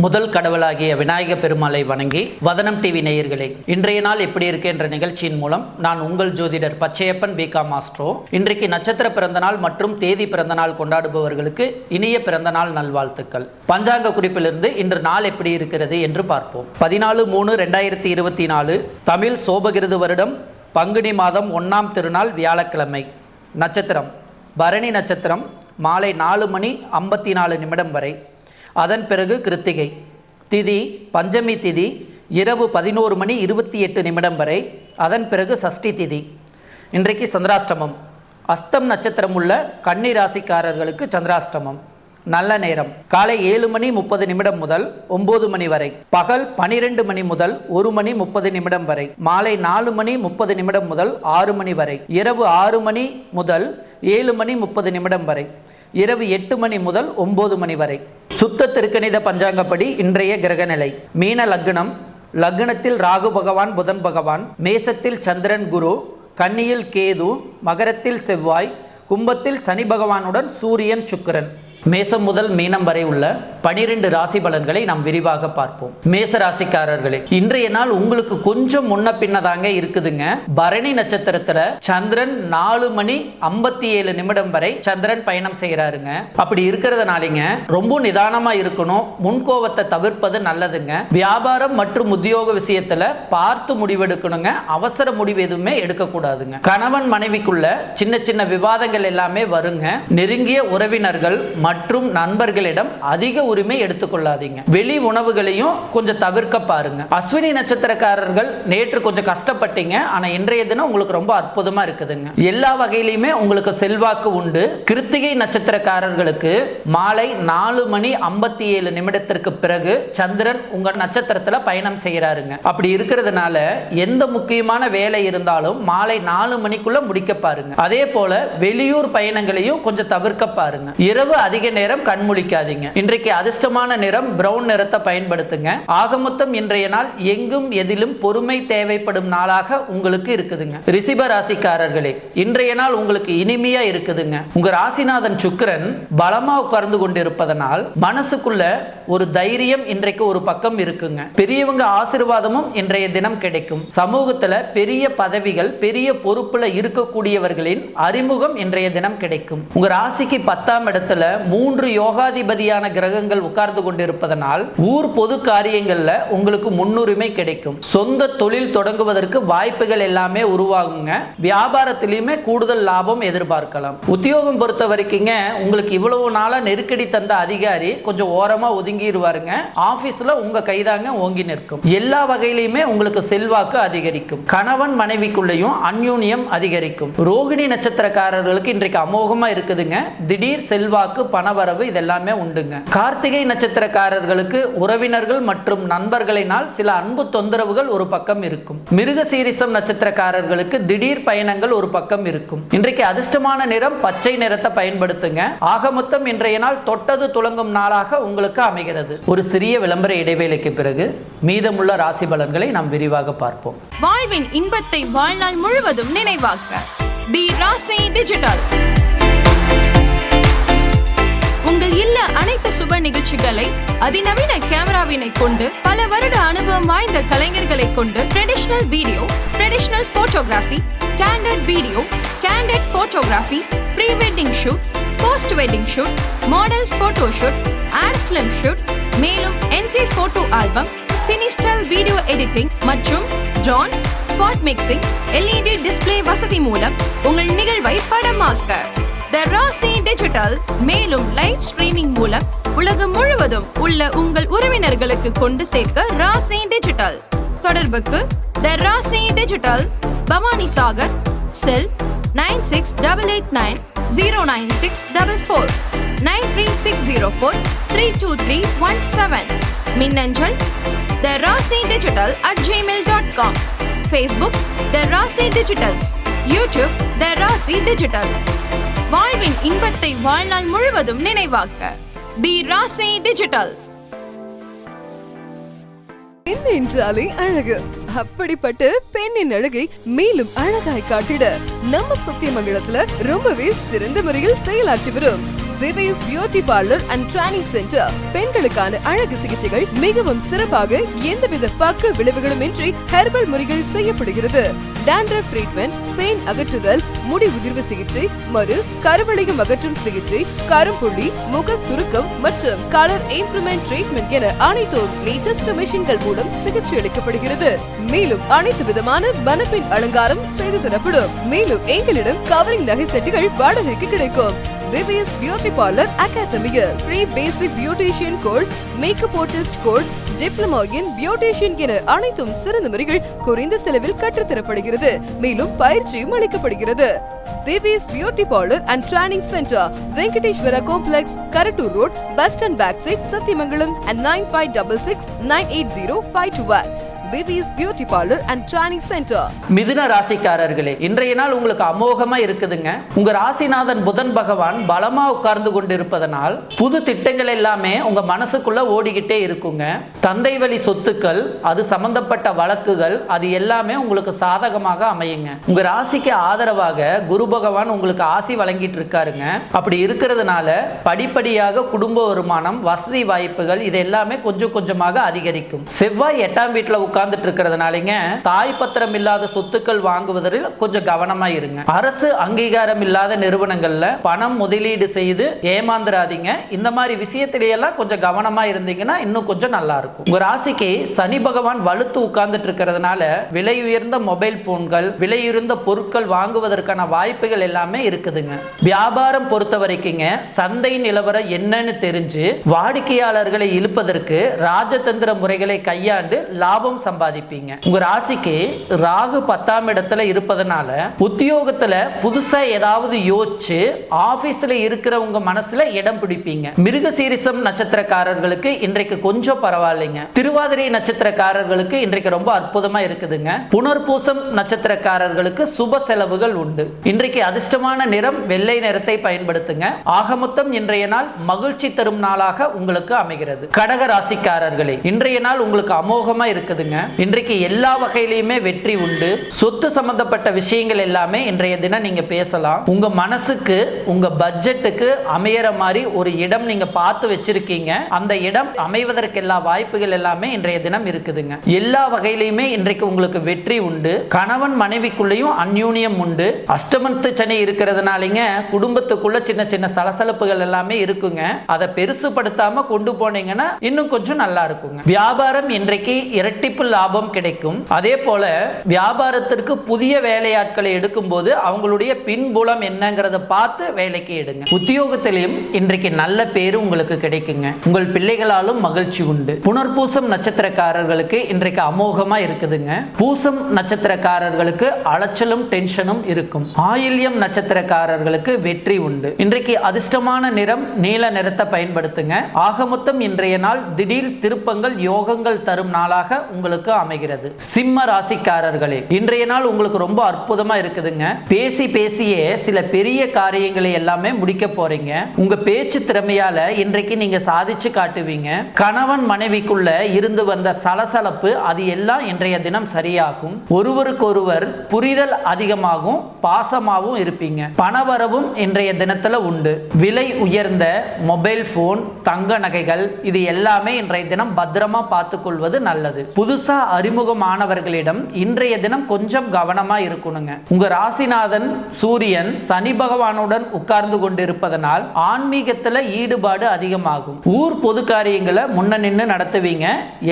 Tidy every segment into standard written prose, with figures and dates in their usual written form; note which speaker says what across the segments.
Speaker 1: முதல் கடவுளாகிய விநாயக பெருமாளை வணங்கி வதனம் டிவி நேயர்களே, இன்றைய நாள் எப்படி இருக்கு என்ற நிகழ்ச்சியின் மூலம் நான் உங்கள் ஜோதிடர் பச்சையப்பன் பிகா மாஸ்ட்ரோ. இன்றைக்கு நட்சத்திர பிறந்தநாள் மற்றும் தேதி பிறந்தநாள் கொண்டாடுபவர்களுக்கு இனிய பிறந்தநாள் நல்வாழ்த்துக்கள். பஞ்சாங்க குறிப்பிலிருந்து இன்று நாள் எப்படி இருக்கிறது என்று பார்ப்போம். 14/3/2024 தமிழ் சோபகிருது வருடம் பங்குனி மாதம் 1ஆம் திருநாள் வியாழக்கிழமை. நட்சத்திரம் பரணி நட்சத்திரம் மாலை 4:54 வரை. அதன் பிறகு கிருத்திகை. திதி பஞ்சமி திதி இரவு 11:28 வரை. அதன் பிறகு சஷ்டி திதி. இன்றைக்கு சந்திராஷ்டமம். அஸ்தம் நட்சத்திரம் உள்ள கன்னி ராசிக்காரர்களுக்கு சந்திராஷ்டமம். நல்ல நேரம் காலை 7:30 முதல் 9 மணி வரை. பகல் 12 மணி முதல் 1:30 வரை. மாலை 4:30 முதல் 6 மணி வரை. இரவு 6 மணி முதல் 7:30 வரை. இரவு 8 மணி முதல் 9 மணி வரை. சுத்த திருக்கணித பஞ்சாங்கப்படி இன்றைய கிரகநிலை: மீன லக்னம். லக்னத்தில் ராகு பகவான், புதன் பகவான். மேசத்தில் சந்திரன், குரு. கன்னியில் கேது. மகரத்தில் செவ்வாய். கும்பத்தில் சனி பகவானுடன் சூரியன், சுக்கிரன். மேசம் முதல் மீனம் வரை உள்ள 12 ராசி பலன்களை நாம் விரிவாக பார்ப்போம். மேச ராசிக்காரர்களே, இன்றைய நாள் உங்களுக்கு கொஞ்சம் முன்ன பின்னதாங்க இருக்குதுங்க. பரணி நட்சத்திரத்துல சந்திரன் 4:57 வரை சந்திரன் பயணம் செய்யறாருங்க. அப்படி இருக்கிறதுனாலங்க ரொம்ப நிதானமா இருக்கணும். முன்கோபத்தை தவிர்ப்பது நல்லதுங்க. வியாபாரம் மற்றும் உத்தியோக விஷயத்துல பார்த்து முடிவெடுக்கணுங்க. அவசர முடிவு எதுவுமே எடுக்கக்கூடாதுங்க. கணவன் மனைவிக்குள்ள சின்ன சின்ன விவாதங்கள் எல்லாமே வருங்க. நெருங்கிய உறவினர்கள் மற்றும் நண்பர்களிடம் அதிக உரிமை எடுத்துக்கொள்ளாதீங்க. வெளி உணவுகளையும் கொஞ்சம் தவிர்க்க பாருங்க. அஸ்வினி நட்சத்திரக்காரர்கள் நேற்று கொஞ்சம் கஷ்டப்பட்டீங்க. ஆனா இன்றைய தினம் உங்களுக்கு ரொம்ப அற்புதமா இருக்குதுங்க. எல்லா வகையிலுமே உங்களுக்கு செல்வாக்கு உண்டு. கிருத்திகை நட்சத்திரக்காரர்களுக்கு மாலை 4:57 பிறகு சந்திரன் உங்க நட்சத்திரத்துல பயணம் செய்யறாருங்க. அப்படி இருக்கிறதுனால எந்த முக்கியமான வேலை இருந்தாலும் மாலை 4 மணிக்குள்ள முடிக்க பாருங்க. அதே போல வெளியூர் பயணங்களையும் கொஞ்சம் தவிர்க்க பாருங்க. இரவு அதிக நேரம் கண்முழிக்காதீங்க. இன்றைக்கு அதிர்ஷ்டமான நிறம் பிரவுன் நிறத்தை பயன்படுத்துங்க. ஆக மொத்தம் இன்றைய நாள் எங்கும் எதிலும் பொறுமை தேவைப்படும் நாளாக உங்களுக்கு இருக்குதுங்க. ரிஷப ராசிக்காரர்களே, இன்றைய நாள் உங்களுக்கு இனிமையா இருக்குதுங்க. உங்க ராசிநாதன் சுக்கிரன் பலமா உட்கார்ந்து கொண்டிருப்பதனால் மனசுக்குள்ள ஒரு தைரியம் இன்றைக்கு ஒரு பக்கம் இருக்குங்க. பெரியவங்க ஆசீர்வாதமும் இன்றைய தினம் கிடைக்கும். சமூகத்துல பெரிய பதவிகள், பெரிய பொறுப்புல இருக்கக்கூடியவர்களின் அறிமுகம் இன்றைய தினம் கிடைக்கும். உங்க ராசிக்கு 10ஆம் இடத்துல 3 யோகாதிபதியான கிரகங்கள் உட்கார்ந்து கொண்டிருப்பதனால் ஊர் பொது காரியங்கள்ல உங்களுக்கு முன்னுரிமை கிடைக்கும். சொந்த தொழில் தொடங்குவதற்கு வாய்ப்புகள் எல்லாமே உருவாகுங்க. வியாபாரத்திலுமே கூடுதல் லாபம் எதிர்பார்க்கலாம். உத்தியோகம் பொறுத்த வரைக்குங்க உங்களுக்கு இவ்வளவு நாளா நெருக்கடி தந்த அதிகாரி கொஞ்சம் ஓரமா ஒதுங்கிடுவாருங்க. ஆபீஸ்ல உங்க கைதாங்க ஓங்கி நிற்கும். எல்லா வகையிலுமே உங்களுக்கு செல்வாக்கு அதிகரிக்கும். கணவன் மனைவிக்குள்ளேயும் அந்யூன்யம் அதிகரிக்கும். ரோகிணி நட்சத்திரக்காரர்களுக்கு இன்றைக்கு அமோகமா இருக்குதுங்க. திடீர் செல்வாக்கு, பணவரவு இதெல்லாமே உண்டுங்க. கார்த்திகை நட்சத்திரக்காரர்களுக்கு உறவினர்கள் மற்றும் நண்பர்களினால் சில அன்பு தொந்தரவுகள் ஒரு பக்கம் இருக்கும். மிருக சீரிசம் நட்சத்திரக்காரர்களுக்கு திடீர் பயணங்கள் ஒரு பக்கம் இருக்கும். இன்றைக்கு அதிர்ஷ்டமான நிறம் பச்சை நிறத்தை பயன்படுத்துங்க. ஆக மொத்தம் இன்றைய நாள் தொட்டது துலங்கும் நாளாக உங்களுக்கு அமைகிறது. ஒரு சிறிய விளம்பர இடைவேளைக்கு பிறகு மீதமுள்ள ராசி பலன்களை நாம் விரிவாக பார்ப்போம்.
Speaker 2: வாழ்வின் இன்பத்தை வாழ்நாள் முழுவதும் நினைவாக்க தி ராசி டிஜிட்டல் உங்கள் இல்ல அனைத்து சுப நிகழ்ச்சிகளை அதிநவீன கேமராவினை கொண்டு பல வருட அனுபவம் வாய்ந்த கலைஞர்களை கொண்டு traditional video, traditional photography, candid video, candid photography, pre wedding shoot, post wedding shoot, model photo shoot, ad film shoot, மேலும் என்டி photo album, cine style video editing மற்றும் drone, spot mixing, LED display வசதி மூலம் உங்கள் நிகழ்வை படமாக்க தி ராசி digital. மேலும் live streaming மூலம் உலகம் முழுவதும் உள்ள உங்கள் உறவினர்களுக்கு கொண்டு சேர்க்க ராசி டிஜிட்டல். தொடர்புக்கு தி ராசி டிஜிட்டல், பவானி சாகர், செல் 9688909644 93604323317. மின்னஞ்சல் தி ராசி டிஜிட்டல் @gmail.com. ஃபேஸ்புக் தி ராசி டிஜிட்டல்ஸ். யூடியூப் தி ராசி டிஜிட்டல். வாழ்வின் இன்பத்தை வாழ்நாள் முழுவதும் நினைவாக்க தி ராசி டிஜிட்டல்.
Speaker 3: பெண் என்றாலே அழகு. அப்படிப்பட்ட பெண்ணின் அழகை மேலும் அழகாய் காட்டிட நம்ம சத்தியமங்கலத்துல ரொம்பவே சிறந்த முறையில் செயலாற்றி வரும் Divya's beauty parlour and training centre பெண்களுக்கான அழகு சிகிச்சைகள் மிகவும் சிறப்பாக எந்தவித பக்க விளைவுகளும் இன்றி ஹெர்பல் முறைகள் செய்யப்படுகிறது. டாண்ட்ரஃப் ட்ரீட்மெண்ட், பெயின் அகற்றுதல், முடி உதிர்வு சிகிச்சை, கருவளையம் அகற்றும் சிகிச்சை, கரும்புள்ளி, முக சுருக்கம் மற்றும் கலர் இம்ப்ரூவ்மெண்ட் ட்ரீட்மெண்ட் என அனைத்தும் லேட்டஸ்ட் மெஷின்கள் மூலம் சிகிச்சை அளிக்கப்படுகிறது. மேலும் அனைத்து விதமான மணப்பெண் அலங்காரம் செய்து தரப்படும். மேலும் எங்களிடம் கவரிங் நகை செட்டுகள் வாடகைக்கு கிடைக்கும். திவ்யாஸ் பியூட்டி பார்லர் அகாடமியில் free basic beautician course, makeup artist course, diploma in beautician என அனைத்தும் சிறந்த முறைகள் குறைந்த செலவில் கற்றுத்தரப்படுகிறது. மேலும் பயிற்சியும் அளிக்கப்படுகிறது. Divya's beauty parlour and training centre, Venkateswara complex, Karattur road, bus stand back side, Sathyamangalam and 9566980521. Divya's beauty parlour and training centre.
Speaker 1: மிதுன ராசிக்காரர்களே, இன்றைய நாள் உங்களுக்கு அமோகமா இருக்குதுங்க. உங்க ராசிநாதன் புதன் பகவான் பலமா உட்கார்ந்து கொண்டு இருப்பதனால் புது திட்டங்கள் எல்லாமே உங்க மனசுக்குள்ள ஓடிக்கிட்டே இருக்குங்க. தந்தை வழி சொத்துக்கள், அது சம்பந்தப்பட்ட வழக்குகள், அது எல்லாமே உங்களுக்கு சாதகமாக அமையுங்க. உங்க ராசிக்கு ஆதரவாக குரு பகவான் உங்களுக்கு ஆசி வழங்கிட்டு இருக்காருங்க. அப்படி இருக்கிறதுனால படிப்படியாக குடும்ப வருமானம், வசதி வாய்ப்புகள் இது எல்லாமே கொஞ்சம் கொஞ்சமாக அதிகரிக்கும். செவ்வாய் 8ஆம் வீட்டுல உட்கார்ந்துட்டு இருக்கிறதுனாலங்க தாய் பத்திரம் இல்லாத சொத்துக்கள் வாங்குவதில் கொஞ்சம் கவனமா இருங்க. அரசு அங்கீகாரம் இல்லாத நிறுவனங்கள்ல பணம் முதலீடு செய்து ஏமாந்துராதீங்க. இந்த மாதிரி விஷயத்திலேயெல்லாம் கொஞ்சம் கவனமா இருந்தீங்கன்னா இன்னும் கொஞ்சம் நல்லா இருக்கும். உங்க ராசிக்கு சனி பகவான் வலுத்து உட்கார்ந்துட்டு இருக்கிறதுனால விலை உயர்ந்த மொபைல் போன்கள், விலை உயர்ந்த பொருட்கள் வாங்குவதற்கான வாய்ப்புகள் எல்லாமே இருக்குதுங்க. வியாபாரம் பொறுத்த வரைக்குங்க சந்தை நிலவரம் என்னன்னு தெரிஞ்சு வாடிக்கையாளர்களை இழுப்பதற்கு ராஜதந்திர முறைகளை கையாண்டு லாபம் சம்பாதிப்பீங்க. உங்க ராசிக்கு ராகு 10ஆம் இடத்துல இருப்பதனால உத்தியோகத்துல புதுசா ஏதாவது யோசிச்சு ஆபீஸ்ல இருக்கிற உங்க மனசுல இடம் பிடிப்பீங்க. மிருகசீரிசம் நட்சத்திரக்காரர்களுக்கு இன்றைக்கு கொஞ்சம் பரவாயில்லைங்க. திருவாதிரை நட்சத்திரக்காரர்களுக்கு இன்றைக்கு ரொம்ப அற்புதமா இருக்குதுங்க. புனர்பூசம் நட்சத்திரக்காரர்களுக்கு சுப செலவுகள் உண்டு. இன்றைக்கு அதிர்ஷ்டமான நிறம் வெள்ளை நிறத்தை பயன்படுத்துங்க. ஆக மொத்தம் இன்றைய நாள் மகிழ்ச்சி தரும் நாளாக உங்களுக்கு அமைகிறது. கடக ராசிக்காரர்களே, இன்றைய நாள் உங்களுக்கு அமோகமா இருக்குதுங்க. இன்றைக்கு எல்லா வகையிலுமே வெற்றி உண்டு. சொத்து சம்பந்தப்பட்ட விஷயங்கள் எல்லாமே இன்றைய தினம் நீங்க பேசலாம். உங்க மனசுக்கு, உங்க பட்ஜெட்டுக்கு அமையற மாதிரி ஒரு இடம் நீங்க பார்த்து வச்சிருக்கீங்க. அந்த இடம் அமைவதற்கு எல்லா வாய்ப்புகள் எல்லாமே இன்றைய தினம் இருக்குதுங்க. எல்லா வகையிலுமே இன்றைக்கு உங்களுக்கு வெற்றி உண்டு. கணவன் மனைவிக்குள்ளேயும் அந்யூன்யம் உண்டு. அஷ்டமத்து சனி இருக்கிறதுனாலங்க குடும்பத்துக்குள்ள சின்ன சின்ன சலசலப்புகள் எல்லாமே இருக்குங்க. அதை பெருசுபடுத்தாம கொண்டு போனீங்கன்னா இன்னும் கொஞ்சம் நல்லா இருக்குங்க. வியாபாரம் இன்றைக்கு இரட்டிப்பு லாபம் கிடைக்கும். அதே போல வியாபாரத்திற்கு புதிய வேலையாட்களை எடுக்கும் போது அவங்களுடைய பின்புலம் என்னங்கிறத பார்த்து வேலைக்கு எடுங்க. உத்தியோகத்திலையும் இன்றைக்கு நல்ல பேரு உங்களுக்கு கிடைக்குங்க. உங்கள் பிள்ளைகளாலும் மகிழ்ச்சி உண்டு. புனர்பூசம் நட்சத்திரக்காரர்களுக்கு இன்றைக்கு அமோகமா இருக்குதுங்க. பூசம் நட்சத்திரக்காரர்களுக்கு அலைச்சலும் டென்ஷனும் இருக்கும். ஆயில்யம் நட்சத்திரக்காரர்களுக்கு வெற்றி உண்டு. இன்றைக்கு அதிர்ஷ்டமான நிறம் நீல நிறத்தை பயன்படுத்துங்க. ஆக மொத்தம் இன்றைய நாள் திடீர் திருப்பங்கள், யோகங்கள் தரும் நாளாக உங்களுக்கு அமைகிறது. சிம்ம ராசிக்காரர்களே, இன்றைய நாள் உங்களுக்கு ரொம்ப அற்புதமா இருக்குதுங்க. பேசி பேசியே சில பெரிய காரியங்களை எல்லாமே முடிக்க போறீங்க. உங்க பேச்சு திறமையால இன்றைக்கு நீங்க சாதிச்சு காட்டுவீங்க. கணவன் மனைவிக்குள்ள இருந்து வந்த சலசலப்பு அது எல்லாம் இன்றைய தினம் சரியாகும். ஒருவருக்கொருவர் புரிதல் அதிகமாகும், பாசமாகவும் இருப்பீங்க. பணவரவும் இன்றைய தினத்துல உண்டு. விலை உயர்ந்த மொபைல் போன், தங்க நகைகள் இது எல்லாமே இன்றைய தினம் பத்திரமா பார்த்துக் கொள்வது நல்லது. புதுசா அறிமுகமானவர்களிடம் இன்றைய தினம் கொஞ்சம் கவனமா இருக்கணுங்க. உங்க ராசிநாதன் சூரியன் சனி பகவானுடன் உட்கார்ந்து கொண்டிருப்பதனால் ஆன்மீகத்துல ஈடுபாடு அதிகமாகும். ஊர் பொது காரியங்களை முன்ன நின்று நடத்துவீங்க.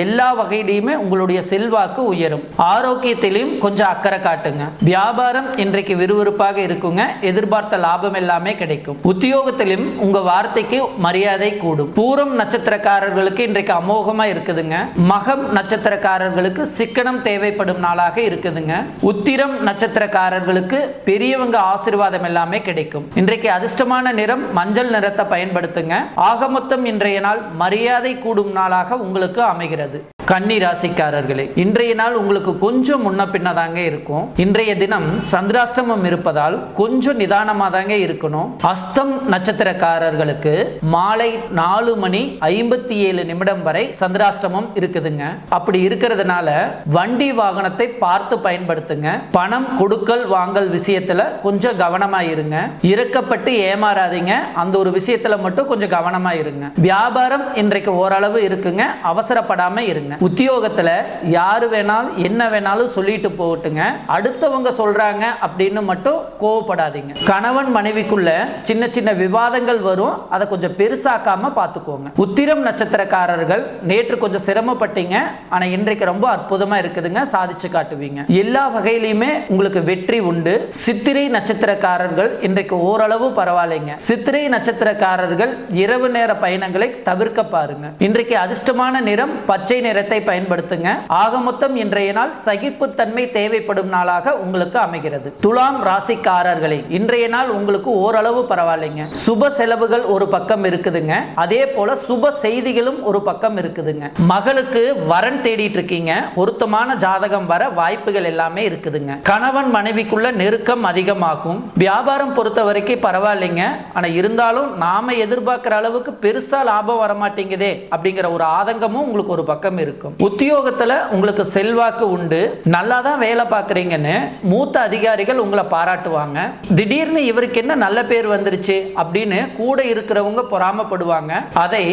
Speaker 1: எல்லா வகையிலுமே உங்களுடைய செல்வாக்கு உயரும். ஆரோக்கியத்திலும் கொஞ்சம் அக்கறை காட்டுங்க. வியாபாரம் இன்றைக்கு விறுவிறுப்பாக இருக்குங்க. எதிர்பார்த்த லாபம் எல்லாமே கிடைக்கும். உத்தியோகத்திலும் உங்க வார்த்தைக்கு மரியாதை கூடும். பூரம் நட்சத்திரக்காரர்களுக்கு இன்றைக்கு அமோகமா இருக்குதுங்க. மகம் நட்சத்திரக்காரர்களுக்கு சிக்கனம் தேவைப்படும் நாளாக இருக்குதுங்க. உத்திரம் நட்சத்திரக்காரர்களுக்கு பெரியவங்க ஆசீர்வாதம் எல்லாமே கிடைக்கும். இன்றைக்கு அதிர்ஷ்டமான நிறம் மஞ்சள் நிறத்தை பயன்படுத்துங்க. ஆக மொத்தம் இன்றைய நாள் மரியாதை கூடும் நாளாக உங்களுக்கு அமைகிறது. கன்னி ராசிக்காரர்களே, இன்றைய நாள் உங்களுக்கு கொஞ்சம் முன்ன பின்னதாங்க இருக்கும். இன்றைய தினம் சந்திராஷ்டமம் இருப்பதால் கொஞ்சம் நிதானமாக தாங்க இருக்கணும். அஸ்தம் நட்சத்திரக்காரர்களுக்கு மாலை 4:57 வரை சந்திராஷ்டமம் இருக்குதுங்க. அப்படி இருக்கிறதுனால வண்டி வாகனத்தை பார்த்து பயன்படுத்துங்க. பணம் கொடுக்கல் வாங்கல் விஷயத்துல கொஞ்சம் கவனமா இருங்க. இறக்கப்பட்டு ஏமாறாதீங்க. அந்த ஒரு விஷயத்துல மட்டும் கொஞ்சம் கவனமா இருங்க. வியாபாரம் இன்றைக்கு ஓரளவு இருக்குங்க, அவசரப்படாம இருங்க. உத்தியோகத்துல யாரு வேணாலும் என்ன வேணாலும் சொல்லிட்டு போகட்டுங்க, அடுத்தவங்க சொல்றாங்க அப்படின்னு மட்டும் கோவப்படாதீங்க. கணவன் மனைவிக்குள்ள சின்ன சின்ன விவாதங்கள் வரும், அதை கொஞ்சம் பெருசாக்காம பார்த்துக்கோங்க. உத்திரம் நட்சத்திரக்காரர்கள் நேற்று கொஞ்சம் சிரமப்பட்டீங்க, ஆனா இன்றைக்கு ரொம்ப அற்புதமா இருக்குதுங்க, சாதிச்சு காட்டுவீங்க. எல்லா வகையிலுமே உங்களுக்கு வெற்றி உண்டு. சித்திரை நட்சத்திரக்காரர்கள் இன்றைக்கு ஓரளவு பரவாயில்லைங்க. சித்திரை நட்சத்திரக்காரர்கள் இரவு நேர பயணங்களை தவிர்க்க பாருங்க. இன்றைக்கு அதிர்ஷ்டமான நிறம் பச்சை நிறத்தை பயன்படுத்துங்க. ஆக மொத்தம் இன்றைய நாள் சகிப்புத்தன்மை தேவைப்படும் நாளாக உங்களுக்கு அமைகிறது. துலாம் ராசிக்காரர்களை, இன்றைய நாள் உங்களுக்கு ஓரளவு பரவாயில்லைங்க. சுப செலவுகள் ஒரு பக்கம் இருக்குதுங்க, அதே போல சுப செய்திகளும் ஒரு பக்கம் இருக்குதுங்க. மகளுக்கு வரன் தேடிட்டு இருக்கீங்க, பொருத்தமான ஜாதகம் வர வாய்ப்புகள் எல்லாமே இருக்குதுங்க. கணவன் மனைவிக்குள்ள நெருக்கம் அதிகமாகும். வியாபாரம் பொறுத்த வரைக்கும் பரவாயில்லைங்க, ஆனா இருந்தாலும் நாம எதிர்பார்க்கிற அளவுக்கு பெருசா லாபம் வர மாட்டேங்குதே அப்படிங்கிற ஒரு ஆதங்கமும் உங்களுக்கு ஒரு பக்கம் இருக்கும். உத்தியோகத்துல உங்களுக்கு செல்வாக்கு உண்டு, நல்லா தான் வேலை பார்க்குறீங்கன்னு மூத்த அதிகாரிகள் உங்களை பாராட்டுவாங்க. திடீர்னு இவருக்கு என்ன நல்ல பேர் வந்துருச்சு அப்படின்னு கூட இருக்கிறவங்க பொறாமப்படுவாங்க. அதை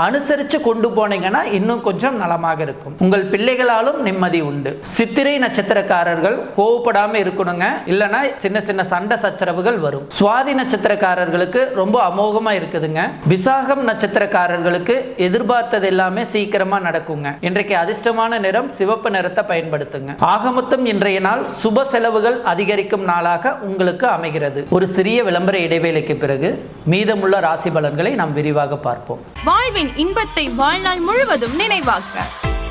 Speaker 1: அனுசரிச்சு கொண்டு போனீங்கன்னா இன்னும் கொஞ்சம் நலமாக இருக்கும். உங்கள் பிள்ளைகளாலும் நிம்மதி உண்டு. சித்திரை நட்சத்திரக்காரர்கள் கோவப்படாம இருக்கணுங்க, இல்லைன்னா சின்ன சின்ன சண்டை சச்சரவுகள் வரும். சுவாதி நட்சத்திரக்காரர்களுக்கு ரொம்ப அமோகமா இருக்குதுங்க. விசாகம் நட்சத்திரக்காரர்களுக்கு எதிர்பார்த்தது எல்லாமே சீக்கிரமா நடக்குங்க. இன்றைக்கு அதிர்ஷ்டமான நிறம் சிவப்பு நிறத்தை பயன்படுத்துங்க. ஆக மொத்தம் இன்றைய நாள் சுப செலவுகள் அதிகரிக்கும் நாளாக உங்களுக்கு அமைகிறது. ஒரு சிறிய விளம்பர இடைவேளைக்கு பிறகு மீதமுள்ள ராசி பலன்களை நாம் விரிவாக பார்ப்போம்.
Speaker 2: வாழ்வின் இன்பத்தை வாழ்நாள் முழுவதும் நினைவாக்க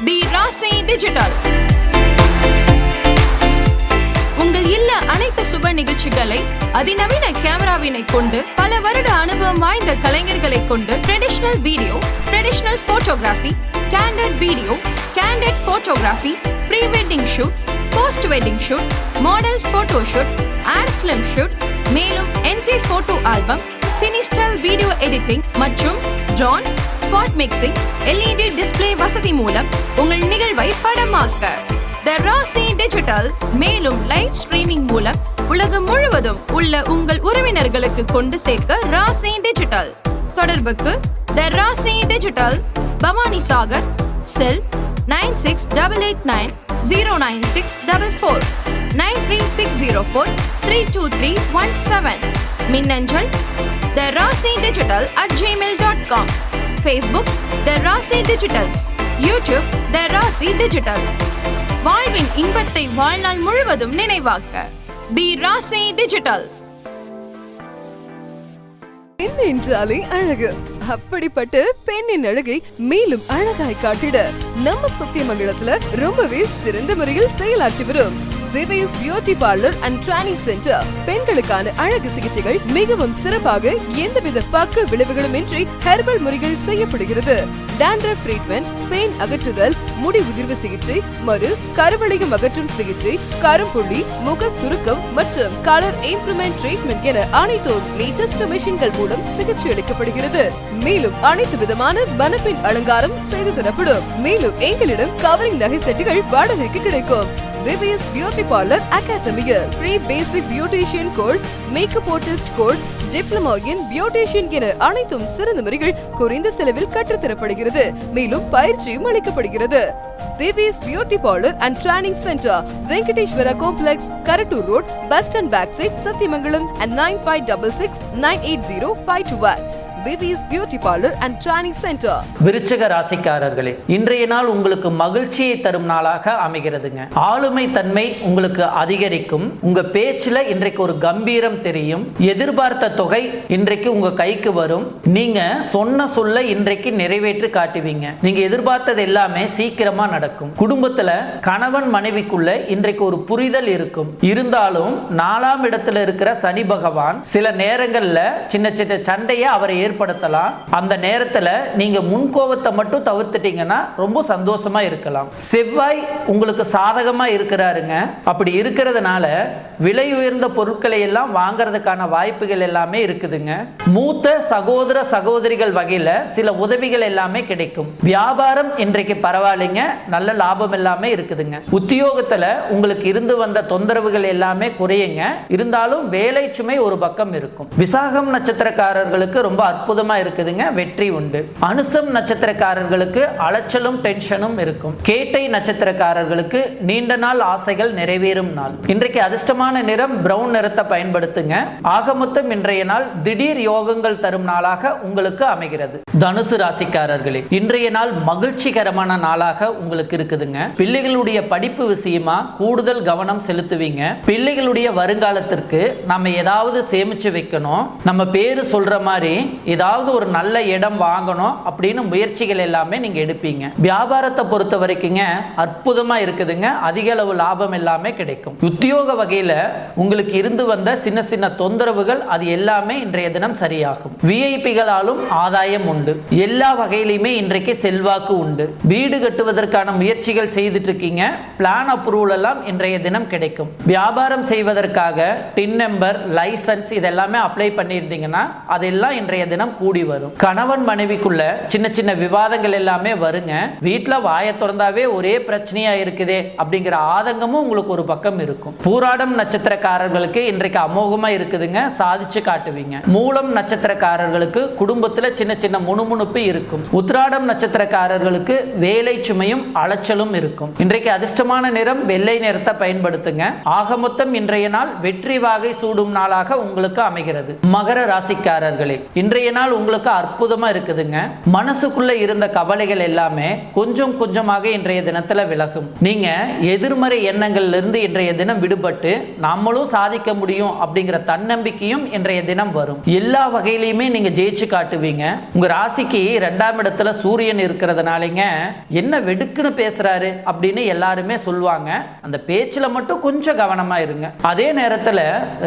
Speaker 2: தி ராசி டிஜிட்டல். உங்கள் இல்ல அனைத்து சுப நிகழ்ச்சிகளை அதிநவீன கேமராவினை கொண்டு பல வருட அனுபவம் வாய்ந்த கலைஞர்களை கொண்டு traditional video, traditional photography, candid video, candid photography, pre wedding shoot, post wedding shoot, model photo shoot, ad film shoot, மேலும் என்டி photo album, cine style video editing மற்றும் drone, spot mixing, LED display வசதி மூலம் உங்கள் நிகழ்வை படமாக்க தி ராசி டிஜிட்டல். மேலும் live streaming மூலம் உலகம் முழுவதும் உள்ள உங்கள் உறவினர்களுக்கு கொண்டு சேர்க்க ராசி டிஜிட்டல். தொடர்புக்கு தி ராசி டிஜிட்டல், பவானி சாகர், செல் 9688909644, 93604323117, மின்னஞ்சல் தி ராசி டிஜிட்டல் @gmail.com, Facebook தி ராசி டிஜிட்டல்ஸ், யூடியூப் தி ராசி டிஜிட்டல். வாழ்வின் இன்பத்தை வாழ்நாள் முழுவதும் நினைவாக்க தி ராசி டிஜிட்டல்.
Speaker 3: பெண் என்றாலே அழகு. அப்படிப்பட்ட பெண்ணின் அழகை மேலும் அழகாய் காட்டிட நம்ம சத்தியமங்கலத்துல ரொம்பவே சிறந்த முறையில் செயலாற்றி வரும் Divya's beauty parlour and training centre பெண்களுக்கான அழகு சிகிச்சைகள் மிகவும் சிறப்பாக எந்தவித பக்க விளைவுகளும் இன்றி ஹெர்பல் முறைகள் செய்யப்படுகிறது. டாண்ட்ரஃப் ட்ரீட்மெண்ட், பெயின் அகற்றுதல், முடி உதிர்வு சிகிச்சை, மறு கருவளையம் அகற்றும் சிகிச்சை, கரும்புள்ளி, முக சுருக்கம் மற்றும் கலர் இம்ப்ரூவ்மெண்ட் ட்ரீட்மெண்ட் என அனைத்தும் லேட்டஸ்ட் மெஷின்கள் மூலம் சிகிச்சை அளிக்கப்படுகிறது. மேலும் அனைத்து விதமான மணப்பெண் அலங்காரம் செய்து தரப்படும். மேலும் எங்களிடம் கவரிங் நகை செட்டுகள் வாடகைக்கு கிடைக்கும். திவ்யாஸ் பியூட்டி பார்லர் அகாடமியில் free basic beautician course, makeup artist course, diploma in beautician என அனைத்தும் சிறந்த முறைகள் குறைந்த செலவில் கற்றுத்தரப்படுகிறது. மேலும் பயிற்சியும் அளிக்கப்படுகிறது. Divya's beauty parlour and training centre, Venkateswara complex, Karattur road, bus stand back side, Sathyamangalam and 9566980521. Divya's beauty parlour and training centre.
Speaker 1: விருச்சிக ராசிக்காரர்களே, இன்றைய நாள் உங்களுக்கு மகிழ்ச்சியை தரும் நாளாக அமைகிறதுங்க. ஆளுமை தன்மை உங்களுக்கு அதிகரிக்கும். உங்க பேச்சுல இன்றைக்கு ஒரு கம்பீரம் தெரியும். எதிர்பார்த்த தொகை இன்றைக்கு உங்க கைக்கு வரும். நீங்க சொன்ன சொல்ல இன்றைக்கு நிறைவேற்றி காட்டுவீங்க. நீங்க எதிர்பார்த்தது எல்லாமே சீக்கிரமா நடக்கும். குடும்பத்துல கணவன் மனைவிக்குள்ள இன்றைக்கு ஒரு புரிதல் இருக்கும். இருந்தாலும் 4ஆம் இடத்துல இருக்கிற சனி பகவான் சில நேரங்கள்ல சின்ன சின்ன சண்டையை அவரை ஏற்படுத்தலாம். அந்த நேரத்துல நீங்க முன்கோபத்தை மட்டும் தவிர்த்துட்டீங்கன்னா ரொம்ப சந்தோஷமா இருக்கலாம். செவ்வாய் உங்களுக்கு சாதகமா இருக்கிறாருங்க. அப்படி இருக்கிறதுனால விலை உயர்ந்த பொருட்களை எல்லாம் வாங்கறதுக்கான வாய்ப்புகள் எல்லாமே இருக்குதுங்க. மூத்த சகோதர சகோதரிகள் வகையில சில உதவிகள் எல்லாமே கிடைக்கும். வியாபாரம் இன்றைக்கு பரவாயில்லைங்க, நல்ல லாபம் எல்லாமே இருக்குதுங்க. உத்தியோகத்துல உங்களுக்கு இருந்து வந்த தொந்தரவுகள் எல்லாமே குறையுங்க. இருந்தாலும் வேலை சுமை ஒரு பக்கம் இருக்கும். விசாகம் நட்சத்திரக்காரர்களுக்கு ரொம்ப அற்புதமா இருக்குதுங்க, வெற்றி உண்டு. அனுசம் நட்சத்திரக்காரர்களுக்கு அலைச்சலும் டென்ஷனும் இருக்கும். கேட்டை நட்சத்திரக்காரர்களுக்கு நீண்ட நாள் ஆசைகள் நிறைவேறும் நாள். இன்றைக்கு அதிர்ஷ்டமான நிறம் பிரவுன் நிறத்தை பயன்படுத்துங்க. ஆக மொத்தம் இன்றைய நாள் திடீர் யோகங்கள் தரும் நாளாக உங்களுக்கு அமைகிறது. தனுசு ராசிக்காரர்களே, இன்றைய நாள் மகிழ்ச்சிகரமான நாளாக உங்களுக்கு இருக்குதுங்க. பிள்ளைகளுடைய படிப்பு விஷயமா கூடுதல் கவனம் செலுத்துவீங்க. பிள்ளைகளுடைய வருங்காலத்திற்கு நம்ம ஏதாவது சேமிச்சு வைக்கணும், நம்ம பேரு சொல்ற மாதிரி ஏதாவது ஒரு நல்ல இடம் வாங்கணும் அப்படின்னு முயற்சிகள் எல்லாமே நீங்க எடுப்பீங்க. வியாபாரத்தை பொறுத்த வரைக்குங்க அற்புதமா இருக்குதுங்க. அதிக அளவு லாபம் எல்லாமே கிடைக்கும். உத்தியோக வகையில உங்களுக்கு இருந்து வந்த சின்ன சின்ன தொந்தரவுகள் அது எல்லாமே இன்றைய தினம் சரியாகும். விஐபிகளாலும் ஆதாயம் உண்டு. எல்லா வகையிலுமே இன்றைக்கு செல்வாக்கு உண்டு. வீடு கட்டுவதற்கான முயற்சிகள் செய்துட்டு இருக்கீங்க. பிளான் அப்ரூவல் எல்லாம் இன்றைய தினம் கிடைக்கும். வியாபாரம் செய்வதற்காக டின் நம்பர், லைசன்ஸ் இதெல்லாமே அப்ளை பண்ணியிருந்தீங்கன்னா அதெல்லாம் இன்றைய தினம் கூடி வரும். கணவன் மனைவிக்குள்ள சின்ன சின்ன விவாதங்கள் எல்லாமே வருங்க. வீட்டில் வாயை திறந்தாவே ஒரே பிரச்சனையா இருக்குதே அப்படிங்கிற ஆதங்கமும் உங்களுக்கு ஒரு பக்கம் இருக்கும். பூராடம் நட்சத்திரக்காரர்களுக்கு இன்றைக்கு அமோகமா இருக்குதுங்க, சாதிச்சு காட்டுவீங்க. மூலம் நட்சத்திரக்காரர்களுக்கு குடும்பத்துல சின்ன சின்ன முணுமுணுப்பு இருக்கும். உத்திராடம் நட்சத்திரக்காரர்களுக்கு வேலை சுமையும் அலைச்சலும் இருக்கும். இன்றைக்கு அதிர்ஷ்டமான நிறம் வெள்ளை நிறத்தை பயன்படுத்துங்க. ஆக மொத்தம் இன்றைய நாள் வெற்றி வாகை சூடும் நாளாக உங்களுக்கு அமைகிறது. மகர ராசிக்காரர்களே, இன்றைய நாள் உங்களுக்கு அற்புதமா இருக்குதுங்க. மனசுக்குள்ள இருந்த கவலைகள் எல்லாமே கொஞ்சம் கொஞ்சமாக இன்றைய தினத்துல விலகும். நீங்க எதிர்மறை எண்ணங்கள்ல இருந்து இன்றைய தினம் விடுபட்டு நம்மளும் சாதிக்க முடியும் அப்படிங்கிற தன்னம்பிக்கையும் இன்றைய தினம் வரும். எல்லா வகையிலையுமே நீங்க ஜெயிச்சு காட்டுவீங்க. உங்க ராசிக்கு 2ஆம் இடத்துல சூரியன் இருக்கிறதுனாலங்க என்ன வெடுக்குன்னு பேசுறாரு அப்படின்னு எல்லாருமே சொல்லுவாங்க. அந்த பேச்சுல மட்டும் கொஞ்சம் கவனமா இருங்க. அதே நேரத்துல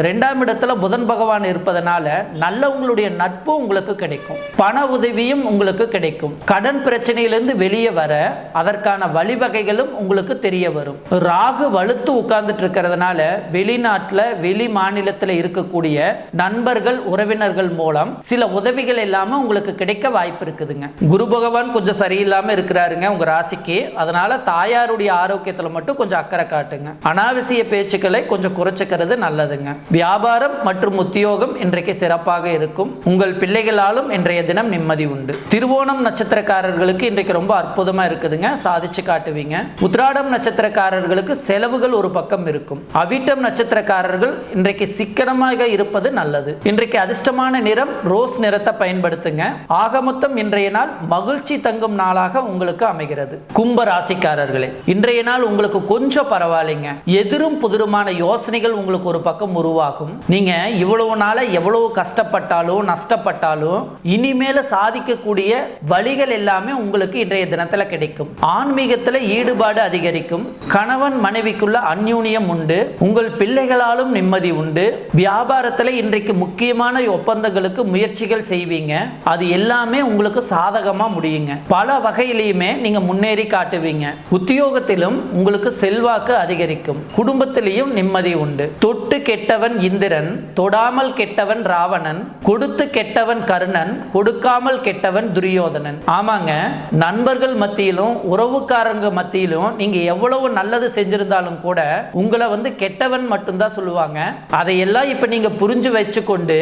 Speaker 1: 2ஆம் இடத்துல புதன் பகவான் இருப்பதனால நல்லவங்களுடைய நட்பு உங்களுக்கு கிடைக்கும். பண உதவியும் உங்களுக்கு கிடைக்கும். கடன் பிரச்சனையிலிருந்து வெளியே வர அதற்கான வழிவகைகளும் உங்களுக்கு தெரிய வரும். ராகு வலுத்து உட்கார்ந்துட்டு இருக்கிறதுனால வெளிநாட்டுல வெளி மாநிலத்தில் இருக்கக்கூடிய நண்பர்கள் உறவினர்கள் மூலம் சில உதவிகள் எல்லாமே உங்களுக்கு கிடைக்க வாய்ப்பு இருக்குதுங்க. குரு பகவான் கொஞ்சம் சரியில்லாம இருக்கிறாருங்க உங்க ராசிக்கு. அதனால தாயாருடைய ஆரோக்கியத்துல மட்டும் கொஞ்சம் அக்கறை காட்டுங்க. அனாவசிய பேச்சுக்களை கொஞ்சம் குறைச்சிக்கிறது நல்லதுங்க. வியாபாரம் மற்றும் உத்தியோகம் இன்றைக்கு சிறப்பாக இருக்கும். உங்கள் பிள்ளைகளாலும் இன்றைய தினம் நிம்மதி உண்டு. திருவோணம் நட்சத்திரக்காரர்களுக்கு இன்றைக்கு ரொம்ப அற்புதமா இருக்குதுங்க, சாதிச்சு காட்டுவீங்க. உத்திராடம் நட்சத்திரக்காரர்களுக்கு செலவுகள் ஒரு பக்கம் இருக்கும். அவிட்டம் நட்சத்திரக்காரர்கள் இன்றைக்கு சிக்கனமாக இருப்பது நல்லது. இன்றைக்கு அதிர்ஷ்டமான நிறம் ரோஸ் நிறத்தை பயன்படுத்துங்க. ஆக மொத்தம் இன்றைய நாள் மகிழ்ச்சி தங்கும் நாளாக உங்களுக்கு அமைகிறது. கும்ப ராசிக்காரர்களே, இன்றைய நாள் உங்களுக்கு கொஞ்சம் பரவாயில்லைங்க. எதிரும் புதிருமான யோசனைகள் உங்களுக்கு ஒரு பக்கம் உருவாகும். நீங்க இவ்வளவு நாள எவ்வளவு கஷ்டப்பட்டாலும் நஷ்டப்பட்டாலும் இனிமேல சாதிக்கக்கூடிய வழிகள் எல்லாமே உங்களுக்கு இன்றைய தினத்துல கிடைக்கும். ஆன்மீகத்துல ஈடுபாடு அதிகரிக்கும். கணவன் மனைவிக்குள்ள அந்யூன்யம் உண்டு. உங்கள் பிள்ளைகளாலும் நிம்மதி உண்டு. வியாபாரத்துல இன்றைக்கு முக்கியமான ஒப்பந்தங்களுக்கு முயற்சிகள் செய்வீங்க. அது எல்லாமே உங்களுக்கு சாதகமா முடியுங்க. பல வகையிலையுமே நீங்க முன்னேறி காட்டுவீங்க. உத்தியோகத்திலும் உங்களுக்கு செல்வாக்கு அதிகரிக்கும். குடும்பத்திலையும் நிம்மதி உண்டு. தொட்டு கெட்டவன் இந்திரன், தொடாமல் கெட்டவன் ராவணன், கொடுத்து கெட்டவன் கர்ணன், கொடுக்காமல் கெட்டவன் துரியோதனன். ஆமாங்க, நண்பர்கள் மத்தியிலும் உறவுக்காரங்க மத்தியிலும் நீங்க எவ்வளவு நல்லது செஞ்சிருந்தாலும் கூட உங்களை கெட்டவன் மட்டும்தான் சொல்லுவாங்க. அதையெல்லாம் இப்ப நீங்க புரிஞ்சு வச்சுக்கொண்டு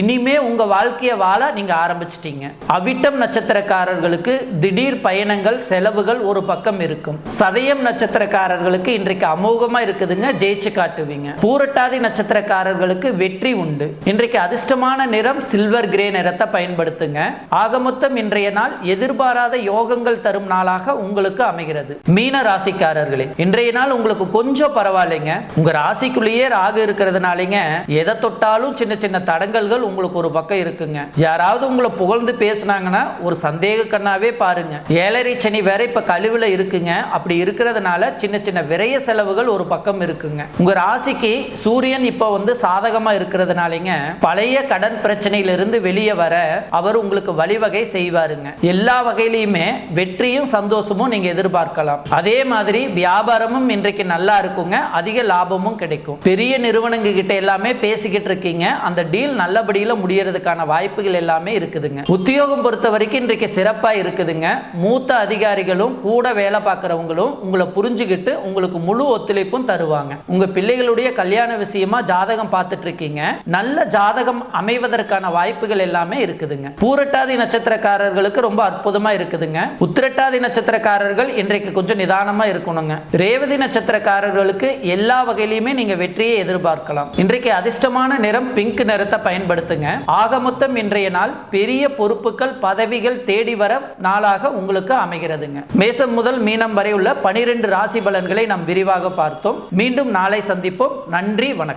Speaker 1: இனிமே உங்க வாழ்க்கையை வாழ நீங்க ஆரம்பிச்சிட்டீங்க. அவிட்டம் நட்சத்திரக்காரர்களுக்கு திடீர் பயணங்கள் செலவுகள் ஒரு பக்கம் இருக்கும். சதயம் நட்சத்திரக்காரர்களுக்கு இன்றைக்கு அமோகமா இருக்குதுங்க, ஜெயிச்சு காட்டுவீங்க. பூரட்டாதி நட்சத்திரக்காரர்களுக்கு வெற்றி உண்டு. இன்றைக்கு அதிர்ஷ்டமான நிறம் சில்வர் கிரே நிறத்தை பயன்படுத்துங்க. ஆக மொத்தம் இன்றைய நாள் எதிர்பாராத யோகங்கள் தரும் நாளாக உங்களுக்கு அமைகிறது. மீன ராசிக்காரர்களே, இன்றைய நாள் உங்களுக்கு கொஞ்சம் பரவாயில்லைங்க. உங்க ராசிக்குள்ளேயே ராகு இருக்கிறதுனாலங்க எதை தொட்டாலும் சின்ன சின்ன தடங்கல்கள் உங்களுக்கு ஒரு பக்கம் இருக்குங்க. யாராவது உங்களை புகழ்ந்து பேசினாங்கன்னா ஒரு சந்தேக கண்ணாவே பாருங்க. 7.5 சனி வேற இப்ப கழிவுல இருக்குங்க. அப்படி இருக்கிறதுனால சின்ன சின்ன விரைய செலவுகள் ஒரு பக்கம் இருக்குங்க. உங்க ராசிக்கு சூரியன் இப்ப சாதகமா இருக்கிறதுனாலங்க பழைய கடன் பிரச்சனையிலிருந்து வெளியே வெளியே வர அவர் உங்களுக்கு வழிவகை செய்வாருங்க. எல்லா வகையிலுமே வெற்றியும் சந்தோஷமும் நீங்க எதிர்பார்க்கலாம். அதே மாதிரி வியாபாரமும் இன்றைக்கு நல்லா இருக்குங்க, அதிக லாபமும் கிடைக்கும். பெரிய நிறுவனங்க கிட்ட எல்லாமே பேசிக்கிட்டு இருக்கீங்க, அந்த டீல் நல்லபடியில முடியறதுக்கான வாய்ப்புகள் எல்லாமே இருக்குதுங்க. உத்தியோகம் பொறுத்த வரைக்கும் இன்றைக்கு சிறப்பா இருக்குதுங்க. மூத்த அதிகாரிகளும் கூட வேலை பார்க்கறவங்களும் உங்களை புரிஞ்சுக்கிட்டு உங்களுக்கு முழு ஒத்துழைப்பும் தருவாங்க. உங்க பிள்ளைகளுடைய கல்யாண விஷயமா ஜாதகம் பார்த்துட்டு இருக்கீங்க, நல்ல ஜாதகம் அமைவதற்கான வாய்ப்புகள் எல்லாமே இருக்குதுங்க. பூரட்டாதி நட்சத்திரக்காரர்களுக்கு ரொம்ப அற்புதமா இருக்குதுங்க. உத்திரட்டாதி நட்சத்திரக்காரர்கள் இன்றைக்கு கொஞ்சம் நிதானமா இருக்கணுங்க. ரேவதி நட்சத்திரக்காரர்களுக்கு எல்லா வகையிலுமே நீங்க வெற்றியை எதிர்பார்க்கலாம். இன்றைக்கு அதிர்ஷ்டமான நிறம் பிங்க் நிறத்தை பயன்படுத்துங்க. ஆக மொத்தம் இன்றைய நாள் பெரிய பொறுப்புகள் பதவிகள் தேடி வர நாளாக உங்களுக்கு அமைகிறதுங்க. மேசம் முதல் மீனம் வரை உள்ள 12 ராசி பலன்களை நாம் விரிவாக பார்த்தோம். மீண்டும் நாளை சந்திப்போம். நன்றி, வணக்கம்.